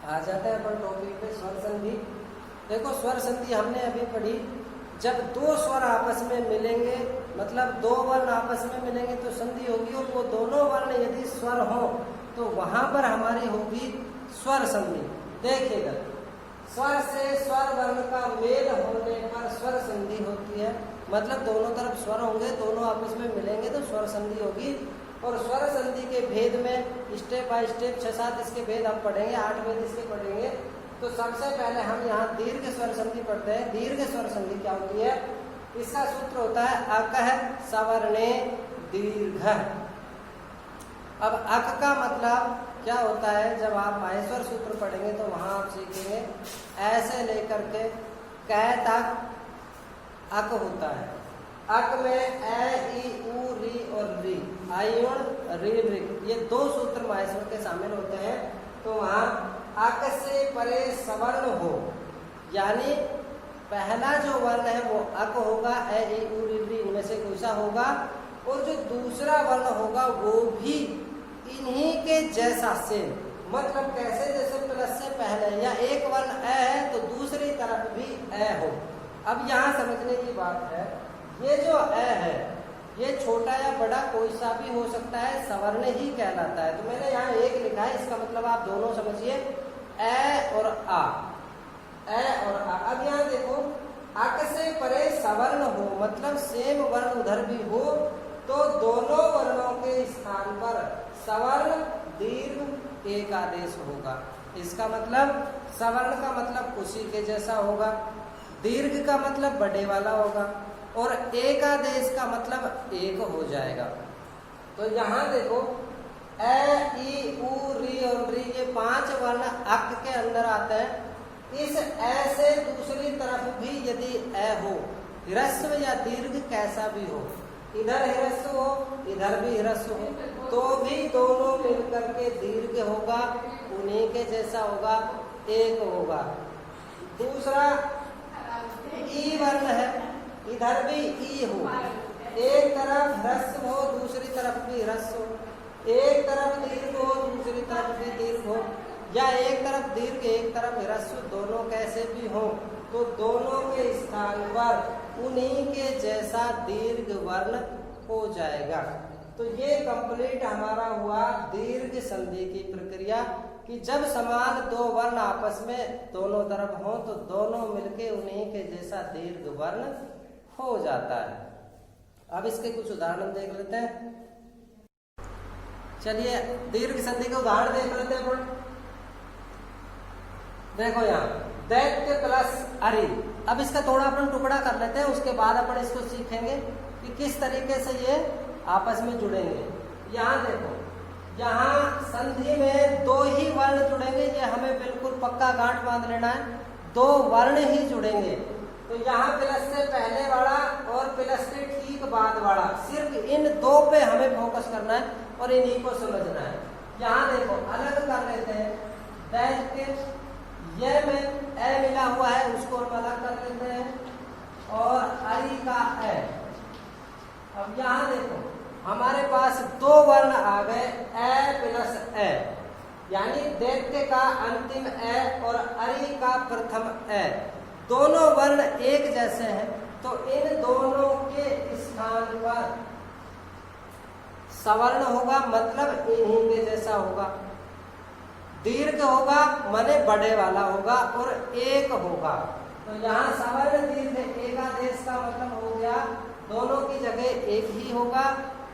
आ जाते हैं अपन टॉपिक पे स्वर संधि। देखो स्वर संधि हमने अभी पढ़ी, जब दो स्वर आपस में मिलेंगे, मतलब दो वर्ण आपस में मिलेंगे तो संधि होगी, और वो दोनों वर्ण यदि स्वर हो तो वहां पर हमारी होगी स्वर संधि। देखिएगा, स्वर से स्वर वर्ण का मेल होने पर स्वर संधि होती है, मतलब दोनों तरफ स्वर होंगे, दोनों आपस में मिलेंगे तो स्वर संधि होगी। और स्वर संधि के भेद में स्टेप बाय स्टेप 6-7 इसके भेद हम पढ़ेंगे, 8 भेद इसके पढ़ेंगे। तो सबसे पहले हम यहाँ दीर्घ स्वर संधि पढ़ते हैं। दीर्घ स्वर संधि क्या होती है? इसका सूत्र होता है अकः सवर्णे दीर्घ। अब अक का मतलब क्या होता है? जब आप माहेश्वर सूत्र पढ़ेंगे तो वहां आप सीखेंगे ऐसे लेकर के कै तक अक होता है। अक में ए ई उ री और री, आयुण री रि, ये दो सूत्र माहेश्वर के शामिल होते हैं। तो वहां अक से परे सवर्ण हो, यानी पहला जो वर्ण है वो अक होगा, ए ई उ री री इनमें से कोई सा होगा, और जो दूसरा वर्ण होगा वो भी इन्हीं के जैसा से, मतलब कैसे? जैसे प्लस से पहले या एक वर्ण ए है तो दूसरी तरफ भी ए हो। अब यहाँ समझने की बात है, ये जो ए है ये छोटा या बड़ा कोई सा भी हो सकता है, सवर्ण ही कहलाता है। तो मैंने यहाँ एक लिखा है, इसका मतलब आप दोनों समझिए, ए और आ, ए और आ। अब यहाँ देखो, अक से परे सवर्ण हो, मतलब सेम वर्ण उधर भी हो, तो दोनों वर्णों के स्थान पर सवर्ण दीर्घ एक आदेश होगा। इसका मतलब सवर्ण का मतलब उसी के जैसा होगा, दीर्घ का मतलब बड़े वाला होगा, और एक आदेश का मतलब एक हो जाएगा। तो यहाँ देखो ए ई उ री और री, ये 5 वर्ण अक के अंदर आते हैं। इस ए से दूसरी तरफ भी यदि ए हो, ह्रस्व या दीर्घ कैसा भी हो, इधर ह्रस्व हो इधर भी ह्रस्व हो, तो भी दोनों मिलकर के दीर्घ होगा, उन्हीं के जैसा होगा, एक होगा। दूसरा ई वर्ण है, इधर भी ई हो, एक तरफ ह्रस्व हो दूसरी तरफ भी ह्रस्व हो, एक तरफ दीर्घ हो दूसरी तरफ भी दीर्घ हो, या एक तरफ दीर्घ एक तरफ ह्रस्व, दोनों कैसे भी हो तो दोनों के स्थान पर उन्हीं के जैसा दीर्घ वर्ण हो जाएगा। तो ये कंप्लीट हमारा हुआ दीर्घ संधि की प्रक्रिया, कि जब समान दो वर्ण आपस में दोनों तरफ हो तो दोनों मिलके उन्हीं के जैसा दीर्घ वर्ण हो जाता है। अब इसके कुछ उदाहरण देख लेते हैं। चलिए दीर्घ संधि के उदाहरण देख लेते हैं। देखो यहाँ दैत्य प्लस अरि। अब इसका थोड़ा अपन टुकड़ा कर लेते हैं, उसके बाद अपन इसको सीखेंगे कि किस तरीके से ये आपस में जुड़ेंगे। यहाँ देखो, यहाँ संधि में दो ही वर्ण जुड़ेंगे, ये हमें बिल्कुल पक्का गांठ बांध लेना है, दो वर्ण ही जुड़ेंगे। तो यहाँ प्लस से पहले वाला और प्लस के ठीक बाद वाला, सिर्फ इन दो पे हमें फोकस करना है और इन्हीं को समझना है। यहाँ देखो अलग कर लेते हैं, दैत्य ये में ए मिला हुआ है उसको हम अलग कर लेते हैं, और अरि का ए। अब यहाँ देखो हमारे पास दो वर्ण आ गए, ए प्लस ए, यानी दैत्य का अंतिम ए और अरि का प्रथम ए, दोनों वर्ण एक जैसे हैं, तो इन दोनों के स्थान पर सवर्ण होगा, मतलब इन्हीं के जैसा होगा। दीर्घ होगा माने बड़े वाला होगा, और एक होगा। तो यहाँ सवर्ण दीर्घ एक आदेश का मतलब हो गया दोनों की जगह एक ही होगा,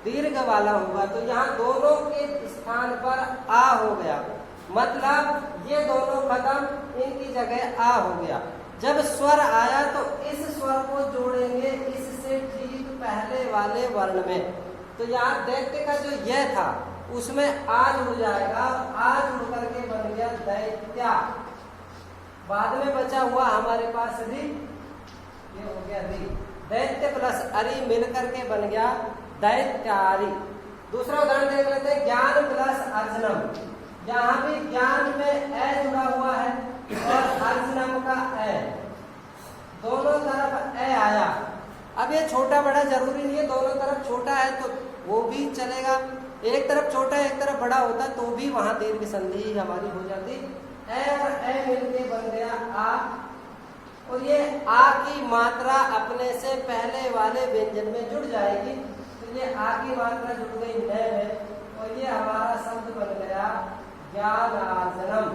दीर्घ वाला होगा। तो यहाँ दोनों के स्थान पर आ हो गया, मतलब ये दोनों खत्म, इनकी जगह आ हो गया। जब स्वर आया तो इस स्वर को जोड़ेंगे इससे ठीक पहले वाले वर्ण में। तो यहाँ दैत्य का जो यह था उसमें आ जुड़ जाएगा, आ जुड़ करके बन गया दैत्या। बाद में बचा हुआ हमारे पास रि, ये हो गया रि। दैत्य प्लस अरि मिल करके बन गया दैत्यारि। दूसरा उदाहरण देख लेते हैं, ज्ञान प्लस अर्जनम। यहाँ भी ज्ञान में ए जुड़ा हुआ है और अर्जनम का ए, दोनों तरफ ए आया। अब ये छोटा बड़ा जरूरी नहीं है, दोनों तरफ छोटा है तो वो भी चलेगा, एक तरफ छोटा एक तरफ बड़ा होता तो भी वहां दीर्घ संधि हमारी हो जाती। ए और ए मिलके बन गया आ, और ये आ की मात्रा अपने से पहले वाले व्यंजन में जुड़ जाएगी, तो ये आ की मात्रा जुड़ गई न में, और ये हमारा शब्द बन गया ज्ञानार्जनम।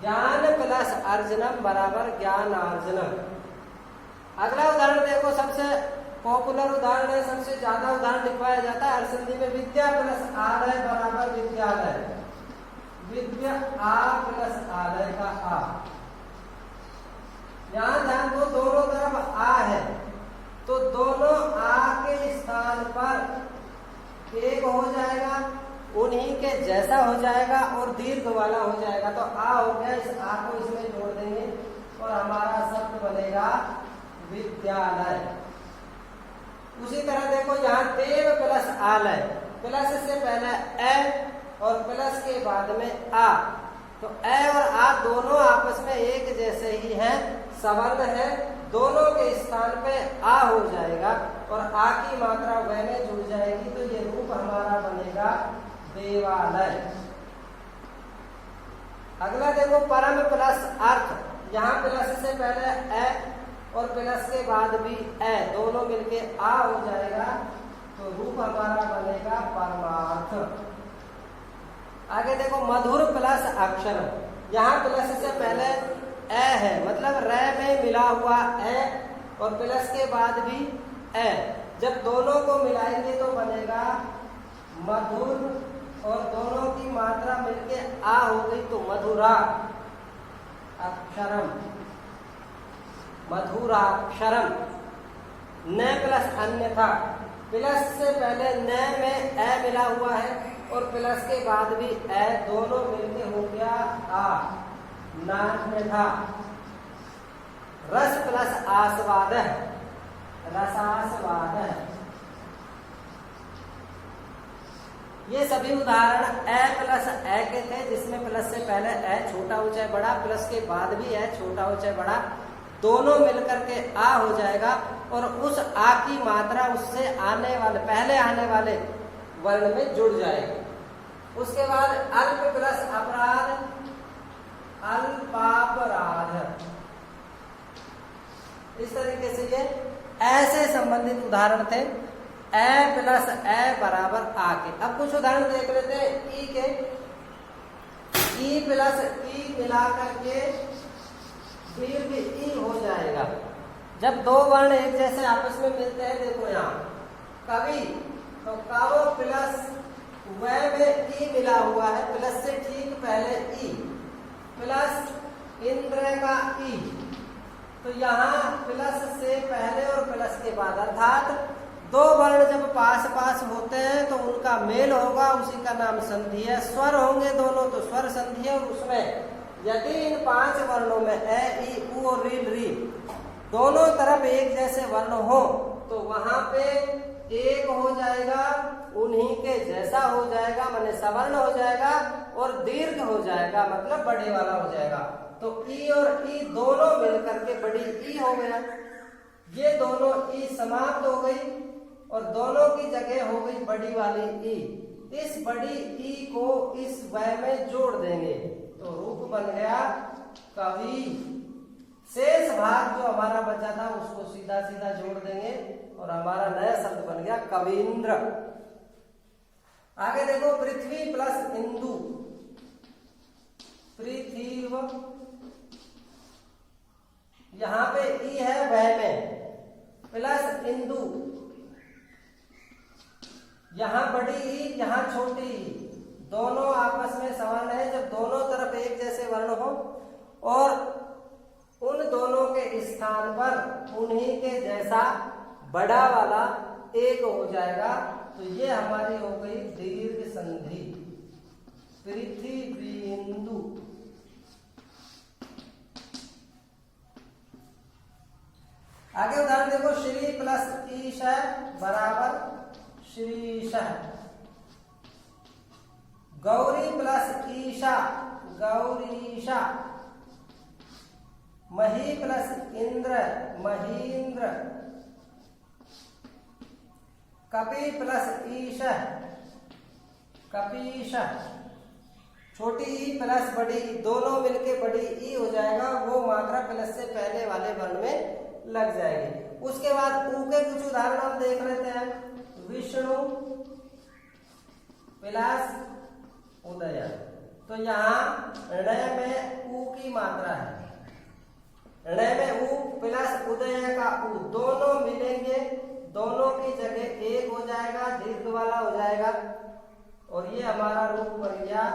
ज्ञान प्लस अर्जनम बराबर ज्ञानार्जनम। अगला उदाहरण देखो, सबसे पॉपुलर उदाहरण है, सबसे ज्यादा उदाहरण लिखवाया जाता है हर संधि में। विद्या प्लस आलय बराबर विद्यालय। विद्या आ प्लस आलय का आ। यहां ध्यान दो, दोनों तरफ आ है, तो दोनों आ के स्थान पर एक हो जाएगा, उन्हीं के जैसा हो जाएगा और दीर्घ वाला हो जाएगा, तो आ हो गया। इस आ को इसमें जोड़ देंगे और हमारा शब्द बनेगा विद्यालय। उसी तरह देखो, यहाँ देव प्लस आलय, प्लस से पहले ए और प्लस के बाद में आ, तो ए और आ दोनों आपस में एक जैसे ही हैं, सवर्ण है, दोनों के स्थान पे आ हो जाएगा और आ की मात्रा वह में जुड़ जाएगी, तो ये रूप हमारा बनेगा देवालय। अगला देखो, परम प्लस अर्थ। यहाँ प्लस से पहले ए और प्लस के बाद भी ए, दोनों मिलके आ हो जाएगा, तो रूप हमारा बनेगा परमार्थ। आगे देखो, मधुर प्लस अक्षर। यहाँ प्लस से पहले ए है, मतलब र में मिला हुआ ए और प्लस के बाद भी ए, जब दोनों को मिलाएंगे तो बनेगा मधुर, और दोनों की मात्रा मिलके आ हो गई तो मधुरा अक्षरम। मधुराक्षरम। न प्लस अन्यथा, प्लस से पहले न में ए मिला हुआ है और प्लस के बाद भी ए, दोनों मिलके हो गया आ, नान्यथा। रस प्लस आस्वाद, रसास्वाद। ये सभी उदाहरण ए प्लस ए के थे, जिसमें प्लस से पहले ए छोटा हो चाहे बड़ा, प्लस के बाद भी ए छोटा हो चाहे बड़ा, दोनों मिलकर के आ हो जाएगा और उस आ की मात्रा उससे आने वाले, पहले आने वाले वर्ण में जुड़ जाएगी। उसके बाद अल्प प्लस अपराध, अल्पापराध। इस तरीके से ये ऐसे संबंधित उदाहरण थे, ए प्लस ए बराबर आ के। अब कुछ उदाहरण देख लेते हैं ई के। ई प्लस ई मिला करके दीर्घ ई हो जाएगा। जब दो वर्ण एक जैसे आपस में मिलते हैं, देखो यहाँ कवि, तो कव प्लस वह में ई मिला हुआ है, प्लस से ठीक पहले ई, प्लस इंद्र का ई, तो यहाँ प्लस से पहले और प्लस के बाद, अर्थात दो वर्ण जब पास पास होते हैं तो उनका मेल होगा, उसी का नाम संधि है। स्वर होंगे दोनों तो स्वर संधि है, और उसमें यदि इन 5 वर्णों में ए, ई, उ और री दोनों तरफ एक जैसे वर्ण हो, तो वहां पे एक हो जाएगा, उन्हीं के जैसा हो जाएगा, माने सवर्ण हो जाएगा, और दीर्घ हो जाएगा, मतलब बड़े वाला हो जाएगा। तो ई और ई दोनों मिलकर के बड़ी ई हो गया। ये दोनों ई समाप्त हो गई और दोनों की जगह हो गई बड़ी वाली ई। इस बड़ी ई को इस वह में जोड़ देंगे, तो रूप बन गया कवि। शेष भाग जो हमारा बचा था उसको सीधा सीधा जोड़ देंगे और हमारा नया शब्द बन गया कवींद्र। आगे देखो, पृथ्वी प्लस इंदु। पृथ्वी, यहां पे ई है वह में, प्लस इंदु, यहां बड़ी ई, यहां छोटी ई, दोनों आपस में सवर्ण है। जब दोनों तरफ एक जैसे वर्ण हो और उन दोनों के स्थान पर उन्हीं के जैसा बड़ा वाला एक हो जाएगा, तो ये हमारी हो गई दीर्घ संधि पृथ्वी बिंदु। आगे उदाहरण देखो, श्री प्लस ईश बराबर श्रीश। गौरी प्लस ईशा, गौरीशा। मही प्लस इंद्र, महींद्र। कपि प्लस ईश, कपीश। छोटी ई प्लस बड़ी ई दोनों मिलके बड़ी ई हो जाएगा, वो मात्रा प्लस से पहले वाले वर्ण में लग जाएगी। उसके बाद ऊ के कुछ उदाहरण हम देख लेते हैं। विष्णु प्लस उदय, तो यहाँ ण में ऊ की मात्रा है, ण में ऊ प्लस उदय का ऊ दोनों मिलेंगे, दोनों की जगह एक हो जाएगा, दीर्घ वाला हो जाएगा और ये हमारा रूप बन गया।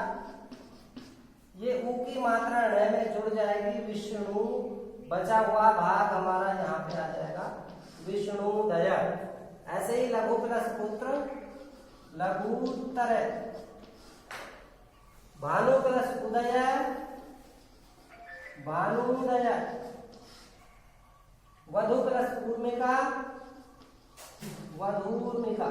ये ऊ की मात्रा ण में जुड़ जाएगी, विष्णु, बचा हुआ भाग हमारा यहाँ पे आ जाएगा विष्णुदय। ऐसे ही लघु प्लस पुत्र लघुतर, भानु प्लस उदय भानुदय, वधु प्लस ऊर्मिका वधूर्मिका।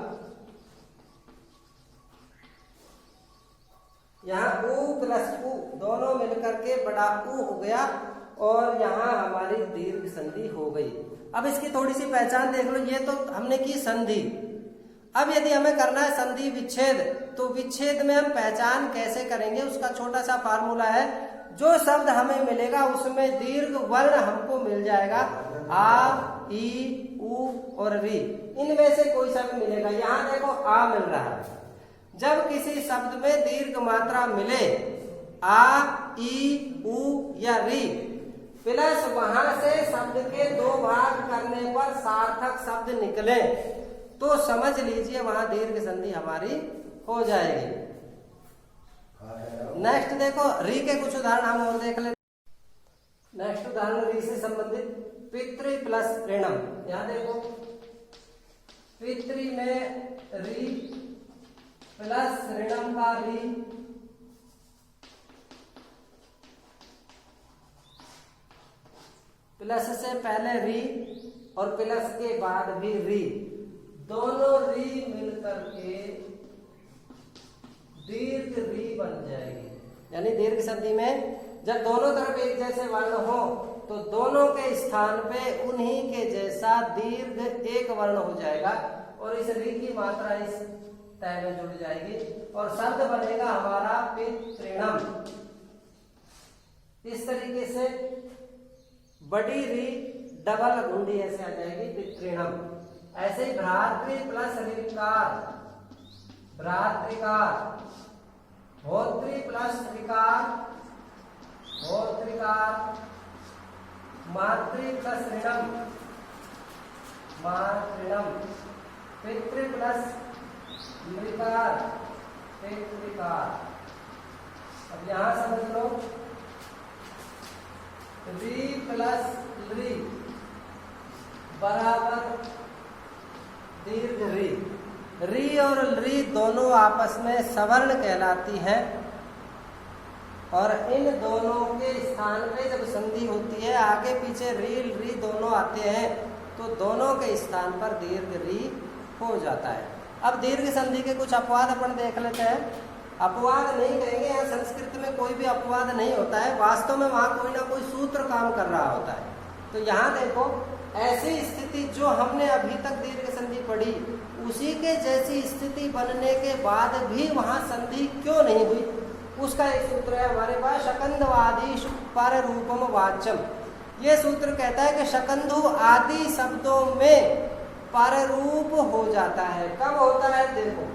यहाँ ऊ प्लस ऊ दोनों मिलकर के बड़ा ऊ हो गया और यहाँ हमारी दीर्घ संधि हो गई। अब इसकी थोड़ी सी पहचान देख लो। ये तो हमने की संधि। अब यदि हमें करना है संधि विच्छेद, तो विच्छेद में हम पहचान कैसे करेंगे, उसका छोटा सा फार्मूला है। जो शब्द हमें मिलेगा उसमें दीर्घ वर्ण हमको मिल जाएगा, आ, ई, उ और री, इनमें से कोई शब्द मिलेगा। यहाँ देखो आ मिल रहा है। जब किसी शब्द में दीर्घ मात्रा मिले, आ, ई, उ या री, प्लस वहां से शब्द के दो भाग करने पर सार्थक शब्द निकले, तो समझ लीजिए वहां दीर्घ संधि हमारी हो जाएगी। नेक्स्ट देखो री के कुछ उदाहरण हम और देख लेते। नेक्स्ट उदाहरण री से संबंधित, पितृ प्लस ऋणम। यहाँ देखो पितृ में री प्लस ऋणम का री, प्लस से पहले री और प्लस के बाद भी री, दोनों री मिलकर के दीर्घ री बन जाएगी। यानी दीर्घ संधि में जब दोनों तरफ एक जैसे वर्ण हो तो दोनों के स्थान पे उन्हीं के जैसा दीर्घ एक वर्ण हो जाएगा और इस री की मात्रा इस तय में जुड़ जाएगी और शब्द बनेगा हमारा पितृणम। इस तरीके से बड़ी री डबल घुंडी ऐसे आ जाएगी पितृणम। ऐसे ही भ्रातृ प्लस ऋकार, भ्रातृकार, भोतृ प्लस ऋकार, भोतृकार, मातृ प्लस ऋणम, मातृणम, पितृ प्लस मृकार, पितृकार। अब यहां समझ लो री प्लस ली बराबर दीर्घ री। री और ली दोनों आपस में सवर्ण कहलाती है और इन दोनों के स्थान पे जब संधि होती है, आगे पीछे री दोनों आते हैं तो दोनों के स्थान पर दीर्घ री हो जाता है। अब दीर्घ संधि के कुछ अपवाद अपन देख लेते हैं। अपवाद नहीं कहेंगे, यहाँ संस्कृत में कोई भी अपवाद नहीं होता है, वास्तव में वहां कोई ना कोई सूत्र काम कर रहा होता है। तो यहाँ देखो ऐसी स्थिति जो हमने अभी तक दीर्घ संधि पढ़ी, उसी के जैसी स्थिति बनने के बाद भी वहां संधि क्यों नहीं हुई, उसका एक सूत्र है हमारे पास, शकंदवादिषु पर रूपम वाच्यम। ये सूत्र कहता है कि शकंधु आदि शब्दों में पररूप हो जाता है। कब होता है देखो,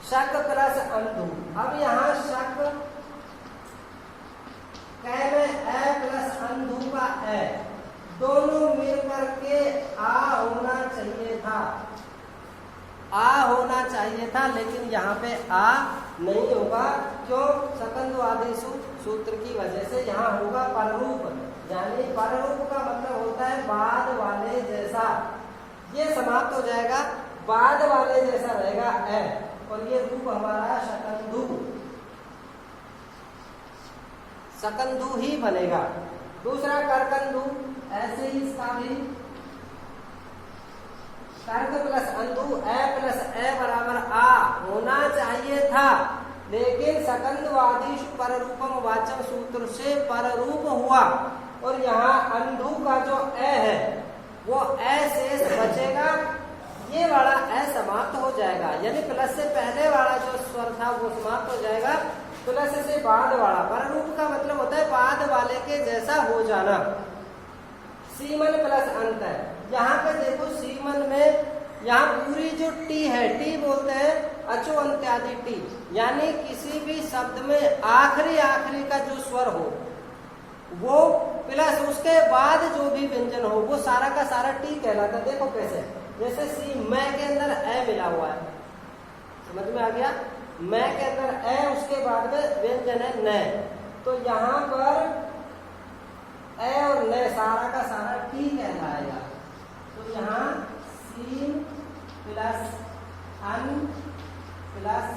शक प्लस अंधु। अब यहाँ शक कै में ए प्लस अंधु का ए, दोनों मिलकर के आ होना चाहिए था, आ होना चाहिए था, लेकिन यहाँ पे आ नहीं होगा। क्यों? शकंधु आदिशु सूत्र की वजह से यहाँ होगा पररूप। यानी पररूप का मतलब होता है बाद वाले जैसा। ये समाप्त हो जाएगा, बाद वाले जैसा रहेगा ए, और ये रूप हमारा शकंधु, शकंधु ही बनेगा। दूसरा करकंधु, ऐसे ही इसका भी कर्क प्लस अंधु ए प्लस ए बराबर आ होना चाहिए था, लेकिन शकंधवादिषु पररूपम वाचम सूत्र से पररूप हुआ और यहाँ अंधु का जो ए है वो ए शेष बचेगा, ये वाला ए समाप्त हो जाएगा। यानी प्लस से पहले वाला जो स्वर था वो समाप्त हो जाएगा प्लस से बाद वाला, पररूप का मतलब होता है बाद वाले के जैसा हो जाना। सीमन प्लस अंत है, यहाँ पे देखो सीमन में यहाँ पूरी जो टी है, टी बोलते हैं अचो अंत्यादि टी, यानी किसी भी शब्द में आखिरी आखिरी का जो स्वर हो वो प्लस उसके बाद जो भी व्यंजन हो वो सारा का सारा टी कहलाता है। देखो कैसे, जैसे सी मैं के अंदर ए मिला हुआ है, समझ में आ गया, मैं के अंदर ए, उसके बाद में व्यंजन है न, तो यहाँ पर ए और न सारा का सारा टी कहलाएगा। तो यहाँ सीन प्लस अन प्लस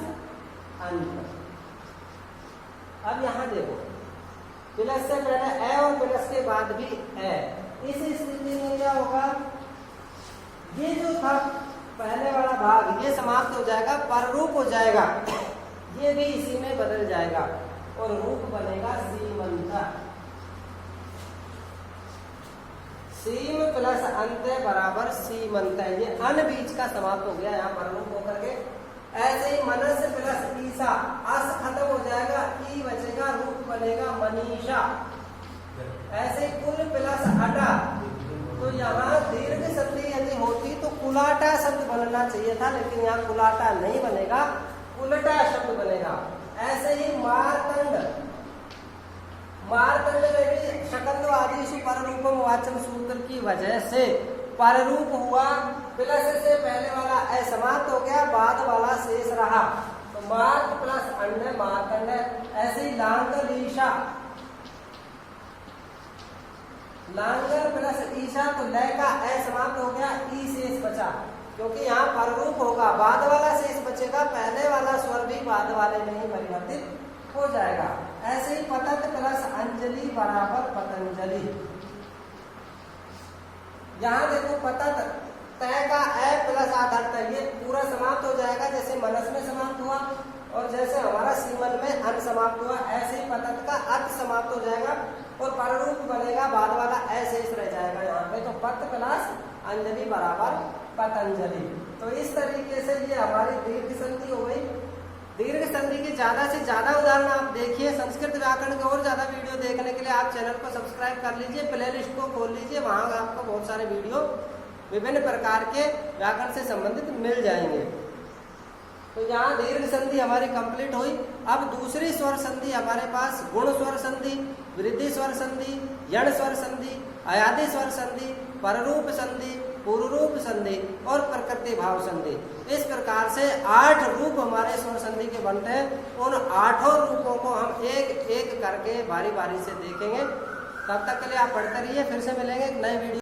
अंत। अब यहाँ देखो प्लस से पहले ए और प्लस के बाद भी ए, इस स्थिति में क्या होगा, ये जो था पहले वाला भाग ये समाप्त हो जाएगा, पररूप हो जाएगा, ये भी इसी में बदल जाएगा और रूप बनेगा सीमंत। सीम प्लस अंत बराबर सीमंत है, ये अन बीच का समाप्त हो गया यहाँ पररूप होकर के। ऐसे ही मनस प्लस ईसा, अस खत्म हो जाएगा, ई बचेगा, रूप बनेगा मनीषा। ऐसे ही कुल प्लस अटा, तो यहाँ दीर्घ संधि यदि होती तो कुलाटा शब्द बनना चाहिए था, लेकिन यहाँ कुलाटा नहीं बनेगा, उल्टा शब्द बनेगा। ऐसे ही मारतंड, मारतंड में भी शकंद आदि पररूपम वाचन सूत्र की वजह से पररूप हुआ, प्लस से पहले वाला ए समाप्त हो गया, बाद वाला शेष रहा, तो मार्त प्लस अंड मारतंड। ऐसे ही लांगल ईशा, लांगल प्लस ईशा, तो लय का ए समाप्त हो गया, ई शेष बचा, क्योंकि यहाँ पररूप होगा, बाद वाला शेष बचेगा, पहले वाला स्वर भी बाद वाले में ही परिवर्तित हो जाएगा। ऐसे ही पतत प्लस अंजलि बराबर पतंजलि। यहाँ देखो पतत तय का ए प्लस आधार, ये पूरा समाप्त हो जाएगा, जैसे मनस में समाप्त हुआ और जैसे हमारा सीमन में अन समाप्त हुआ, ऐसे ही पतत का अत समाप्त हो जाएगा और पररूप बनेगा, बाद वाला ए शेष रह जाएगा यहाँ पे, तो पत प्लस अंजलि बराबर पतंजलि। तो इस तरीके से ये हमारी दीर्घ संधि हो गई। दीर्घ संधि के ज्यादा से ज्यादा उदाहरण आप देखिए। संस्कृत व्याकरण के और ज्यादा वीडियो देखने के लिए आप चैनल को सब्सक्राइब कर लीजिए, प्लेलिस्ट को खोल लीजिए, वहां आपको बहुत सारे वीडियो विभिन्न प्रकार के व्याकरण से संबंधित मिल जाएंगे। तो यहाँ दीर्घ संधि हमारी कंप्लीट हुई। अब दूसरी स्वर संधि हमारे पास गुण स्वर संधि, वृद्धि स्वर संधि, यण स्वर संधि, अयादि स्वर संधि, पररूप संधि, पूर्वरूप संधि और प्रकृति भाव संधि। इस प्रकार से 8 रूप हमारे स्वर संधि के बनते हैं। उन 8 रूपों को हम एक एक करके बारी बारी से देखेंगे। तब तक के लिए आप पढ़ते रहिए, फिर से मिलेंगे एक नए वीडियो।